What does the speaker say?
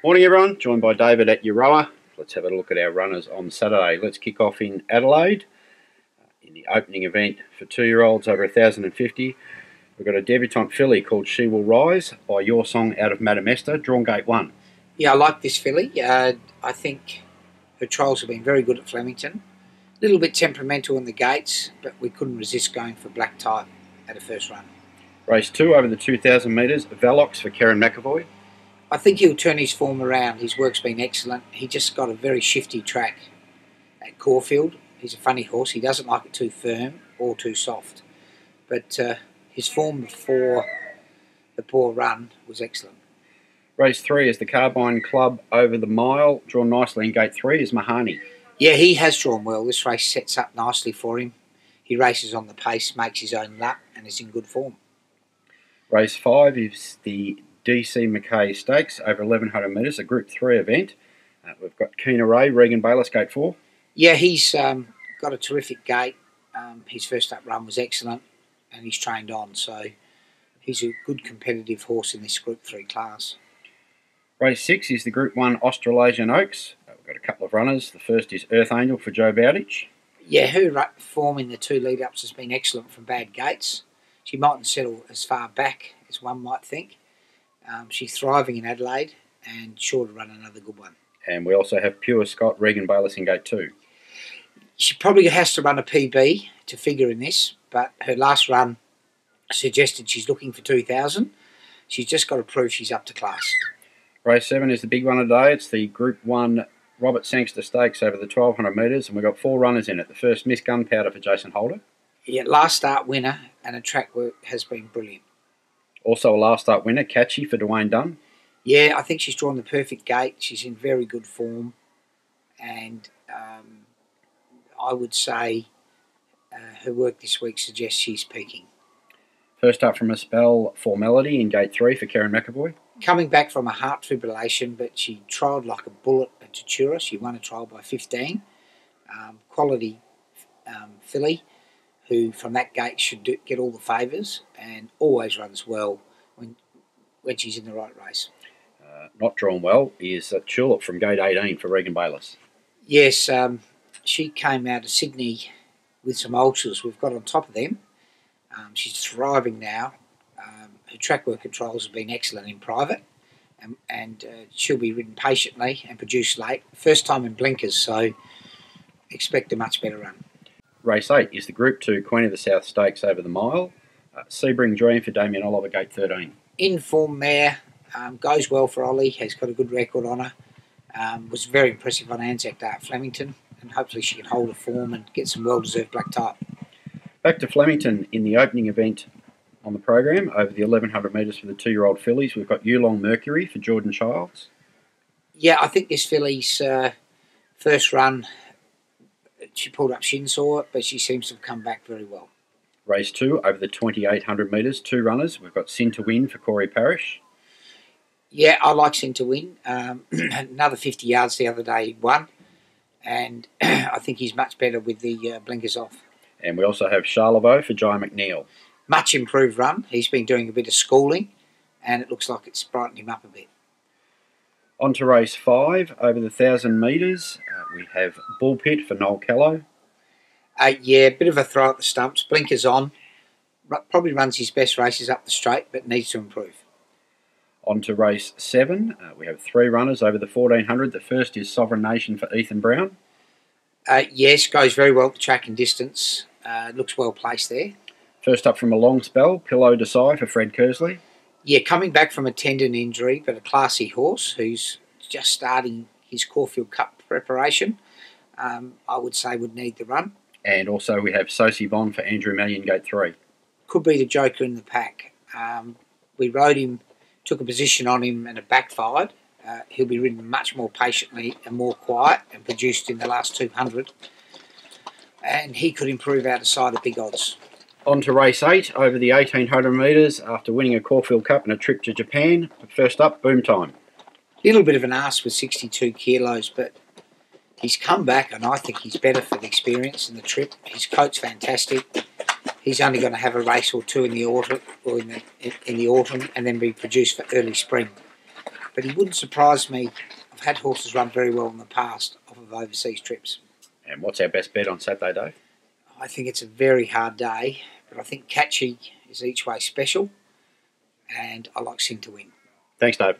Morning everyone, joined by David at Euroa. Let's have a look at our runners on Saturday. Let's kick off in Adelaide in the opening event for 2-year-olds over 1,050. We've got a debutant filly called She Will Rise by Your Song out of Madame Esther, drawn gate 1. Yeah, I like this filly. I think her trials have been very good at Flemington. A little bit temperamental in the gates, but we couldn't resist going for black type at a first run. Race 2 over the 2,000 metres, Velox for Karen McAvoy. I think he'll turn his form around. His work's been excellent. He just got a very shifty track at Caulfield. He's a funny horse. He doesn't like it too firm or too soft. But his form before the poor run was excellent. Race 3 is the Carbine Club over the mile, drawn nicely in gate 3 is Mahani. Yeah, he has drawn well. This race sets up nicely for him. He races on the pace, makes his own lap, and is in good form. Race 5 is the DC Mackay Stakes over 1,100 metres, a Group 3 event. We've got Keener Ray, Regan Bayless, gate 4. Yeah, he's got a terrific gait. His first up run was excellent, and he's trained on, so he's a good competitive horse in this Group 3 class. Race 6 is the Group 1 Australasian Oaks. We've got a couple of runners. The first is Earth Angel for Joe Bowditch. Yeah, her form in the 2 lead-ups has been excellent from bad gates. She mightn't settle as far back as one might think. She's thriving in Adelaide and sure to run another good one. And we also have Pure Scott, Regan Bayless in gate 2. She probably has to run a PB to figure in this, but her last run suggested she's looking for 2,000. She's just got to prove she's up to class. Race 7 is the big one today. It's the Group 1 Robert Sangster Stakes over the 1,200 metres, and we've got 4 runners in it. The first, Miss Gunpowder for Jason Holder. Yeah, last start winner, and her track work has been brilliant. Also a last start winner, Catchy for Dwayne Dunn. Yeah, I think she's drawn the perfect gate. She's in very good form, and I would say her work this week suggests she's peaking. First up from a spell, Formality in gate 3 for Karen McAvoy. Coming back from a heart fibrillation, but she trialled like a bullet at Tatura. She won a trial by 15. Quality filly, who from that gate should get all the favours and always runs well when she's in the right race. Not drawn well is Tulip from gate 18 for Regan Bayless. Yes, she came out of Sydney with some ulcers. We've got on top of them. She's thriving now. Her track work controls have been excellent in private, and she'll be ridden patiently and produced late. First time in blinkers, so expect a much better run. Race 8 is the Group 2 Queen of the South Stakes over the mile. Sebring Dream for Damien Oliver, gate 13. In form mare, goes well for Ollie, has got a good record on her. Was very impressive on Anzac Day at Flemington, and hopefully she can hold her form and get some well-deserved black type. Back to Flemington in the opening event on the program over the 1,100 metres for the 2-year-old fillies. We've got Yulong Mercury for Jordan Childs. Yeah, I think this filly's first run, she pulled up shin sore, but she seems to have come back very well. Race 2 over the 2,800 metres, 2 runners. We've got Sin to Win for Corey Parrish. Yeah, I like Sin to Win. Another 50 yards the other day, won, and I think he's much better with the blinkers off. And we also have Charlevoix for Jai McNeil. Much improved run. He's been doing a bit of schooling, and it looks like it's brightened him up a bit. On to race 5 over the 1,000 metres. We have Bullpit for Noel Callow. Yeah, bit of a throw at the stumps. Blinkers on. Probably runs his best races up the straight, but needs to improve. On to race 7. We have 3 runners over the 1,400. The first is Sovereign Nation for Ethan Brown. Yes, goes very well to track and distance. Looks well placed there. First up from a long spell, Pillow Desai for Fred Kersley. Yeah, coming back from a tendon injury, but a classy horse who's just starting his Caulfield Cup preparation. I would say would need the run. And also we have Sosie Bond for Andrew Mallion, gate 3. Could be the joker in the pack. We rode him, took a position on him and it backfired. He'll be ridden much more patiently and more quiet and produced in the last 200. And he could improve out of side of big odds. On to race 8 over the 1,800 metres after winning a Caulfield Cup and a trip to Japan. First up, Boom Time. Little bit of an ask with 62 kilos, but He's come back, and I think he's better for the experience and the trip. His coat's fantastic. He's only going to have a race or two in the autumn, and then be produced for early spring. But he wouldn't surprise me. I've had horses run very well in the past off of overseas trips. And what's our best bet on Saturday, Dave? I think it's a very hard day, but I think Catchy is each way special, and I like Sin to win. Thanks, Dave.